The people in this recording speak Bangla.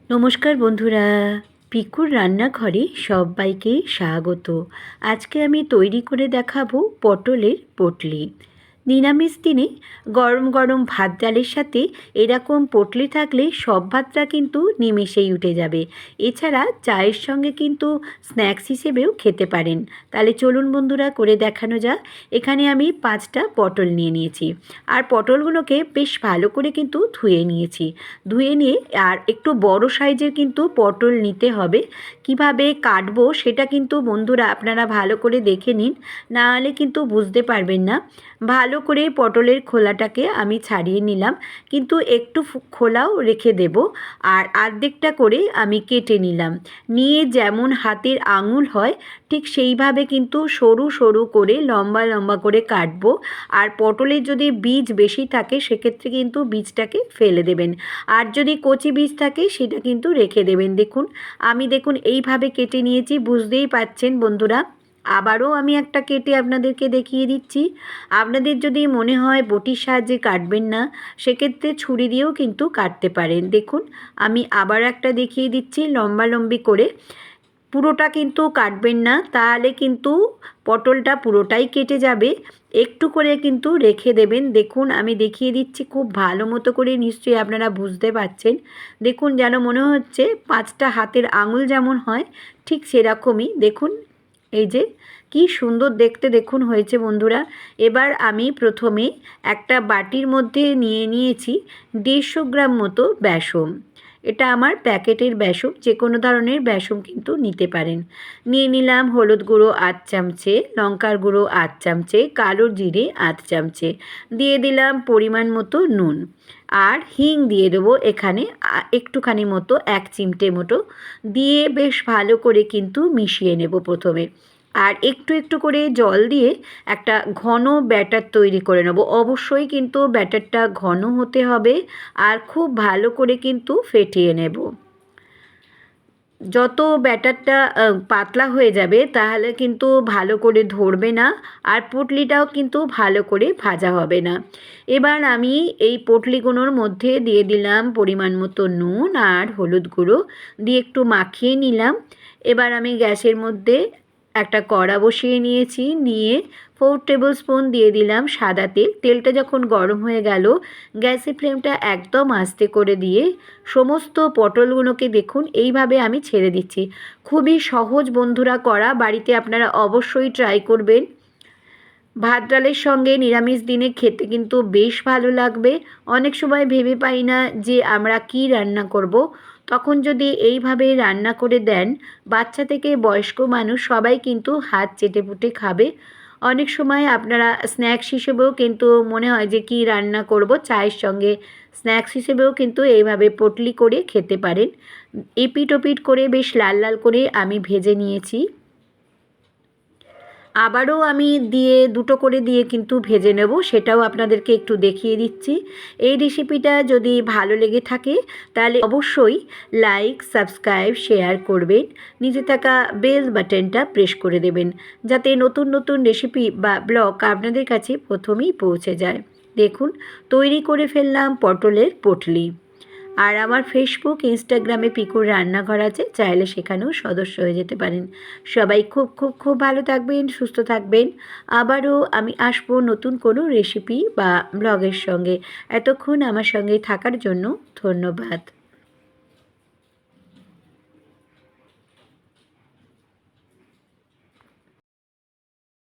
নমস্কার বন্ধুরা, পিকুর রান্নাঘরে সবাইকে স্বাগত। আজকে আমি তৈরি করে দেখাবো পটলের পটলি। নিরামিষ দিনে গরম গরম ভাত ডালের সাথে এরকম পটলি থাকলে সব ভাতটা কিন্তু নিমেষেই উঠে যাবে। এছাড়া চায়ের সঙ্গে কিন্তু স্ন্যাক্স হিসেবেও খেতে পারেন। তাহলে চলুন বন্ধুরা করে দেখানো যাক। এখানে আমি 5টা পটল নিয়ে নিয়েছি, আর পটলগুলোকে বেশ ভালো করে কিন্তু ধুয়ে নিয়েছি। ধুয়ে নিয়ে আর একটু বড় সাইজের কিন্তু পটল নিতে হবে। কিভাবে কাটবো সেটা কিন্তু বন্ধুরা আপনারা ভালো করে দেখে নিন, না হলে কিন্তু বুঝতে পারবেন না। ভালো করে পটলের খোলাটাকে আমি ছাড়িয়ে নিলাম, কিন্তু একটু খোলাও রেখে দেব। আর অর্ধেকটা করে আমি কেটে নিলাম। নিয়ে যেমন হাতের আঙুল হয় ঠিক সেইভাবে কিন্তু সরু সরু করে লম্বা লম্বা করে কাটবো। আর পটলের যদি বীজ বেশি থাকে সেক্ষেত্রে কিন্তু বীজটাকে ফেলে দেবেন, আর যদি কচি বীজ থাকে সেটা কিন্তু রেখে দেবেন। দেখুন আমি এইভাবে কেটে নিয়েছি, বুঝতেই পাচ্ছেন বন্ধুরা। আবারও আমি একটা কেটে আপনাদেরকে দেখিয়ে দিচ্ছি। আপনাদের যদি মনে হয় বটির সাহায্যে কাটবেন না, সেক্ষেত্রে ছুরি দিয়েও কিন্তু কাটতে পারেন। দেখুন আমি আবার একটা দেখিয়ে দিচ্ছি লম্বালম্বি করে। পুরোটা কিন্তু কাটবেন না, তাহলে কিন্তু পটলটা পুরোটাই কেটে যাবে। একটু করে কিন্তু রেখে দেবেন। দেখুন আমি দেখিয়ে দিচ্ছি খুব ভালো মতো করে, নিশ্চয়ই আপনারা বুঝতে পারছেন। দেখুন যেন মনে হচ্ছে 5টা হাতের আঙুল যেমন হয় ঠিক সেরকমই। দেখুন এই যে কি সুন্দর দেখতে দেখুন হয়েছে বন্ধুরা। এবার আমি প্রথমে একটা বাটির মধ্যে নিয়ে নিয়েছি 150 গ্রাম মতো বেসন। এটা আমার প্যাকেটের বেসন, যে কোনো ধরনের বেসন কিন্তু নিতে পারেন। নিয়ে নিলাম হলুদ গুঁড়ো 8 চামচে, লঙ্কার গুঁড়ো 8 চামচে, কালো জিরে 8 চামচে, দিয়ে দিলাম পরিমাণ মতো নুন, আর হিং দিয়ে দেবো এখানে একটুখানি মতো 1 চিমটে মতো, দিয়ে বেশ ভালো করে কিন্তু মিশিয়ে নেব প্রথমে। আর একটু একটু করে জল দিয়ে একটা ঘন ব্যাটার তৈরি করে নেব। অবশ্যই কিন্তু ব্যাটারটা ঘন হতে হবে, আর খুব ভালো করে কিন্তু ফেটিয়ে নেব। যত ব্যাটারটা পাতলা হয়ে যাবে তাহলে কিন্তু ভালো করে ধরবে না, আর পুটলিটাও কিন্তু ভালো করে ভাজা হবে না। এবার আমি এই পুটলিগুলোর মধ্যে দিয়ে দিলাম পরিমাণ মতো নুন আর হলুদ গুঁড়ো, দিয়ে একটু মাখিয়ে নিলাম। এবার আমি গ্যাসের মধ্যে একটা কড়া বসিয়ে নিয়েছি, নিয়ে 4 টেবিল স্পুন দিয়ে দিলাম সাদা তেল। তেলটা যখন গরম হয়ে গেল, গ্যাসের ফ্লেমটা একদম আস্তে করে দিয়ে সমস্ত পটলগুলোকে দেখুন এইভাবে আমি ছেড়ে দিচ্ছি। খুবই সহজ বন্ধুরা করা, বাড়িতে আপনারা অবশ্যই ট্রাই করবেন। ভাত ডালের সঙ্গে নিরামিষ দিনে খেতে কিন্তু বেশ ভালো লাগবে। অনেক সময় ভেবে পাই না যে আমরা কি রান্না করব, তখন যদি এইভাবে রান্না করে দেন, বাচ্চা থেকে বয়স্ক মানুষ সবাই কিন্তু হাত চেটেপুটে খাবে। অনেক সময় আপনারা স্ন্যাক্স হিসেবেও কিন্তু মনে হয় যে কি রান্না করব, চায়ের সঙ্গে স্ন্যাক্স হিসেবেও কিন্তু এইভাবে পটলি করে খেতে পারেন। এপিট ওপিট করে বেশ লাল লাল করে আমি ভেজে নিয়েছি। আবারও আমি দুটো করে দিয়ে কিন্তু ভেজে নেব, সেটাও আপনাদেরকে একটু দেখিয়ে দিচ্ছি। এই রেসিপিটা যদি ভালো লেগে থাকে তাহলে অবশ্যই লাইক, সাবস্ক্রাইব, শেয়ার করবেন। নিচে থাকা বেল বাটনটা প্রেস করে দেবেন, যাতে নতুন নতুন রেসিপি বা ব্লগ আপনাদের কাছে প্রথমেই পৌঁছে যায়। দেখুন তৈরি করে ফেললাম পটলের পটলি। আর আমার ফেসবুক, ইনস্টাগ্রামে পিকুর রান্নাঘর আছে, চাইলে সেখানেও সদস্য হয়ে যেতে পারেন। সবাই খুব খুব খুব ভালো থাকবেন, সুস্থ থাকবেন। আবারও আমি আসবো নতুন কোনো রেসিপি বা ব্লগের সঙ্গে। এতক্ষণ আমার সঙ্গে থাকার জন্য ধন্যবাদ।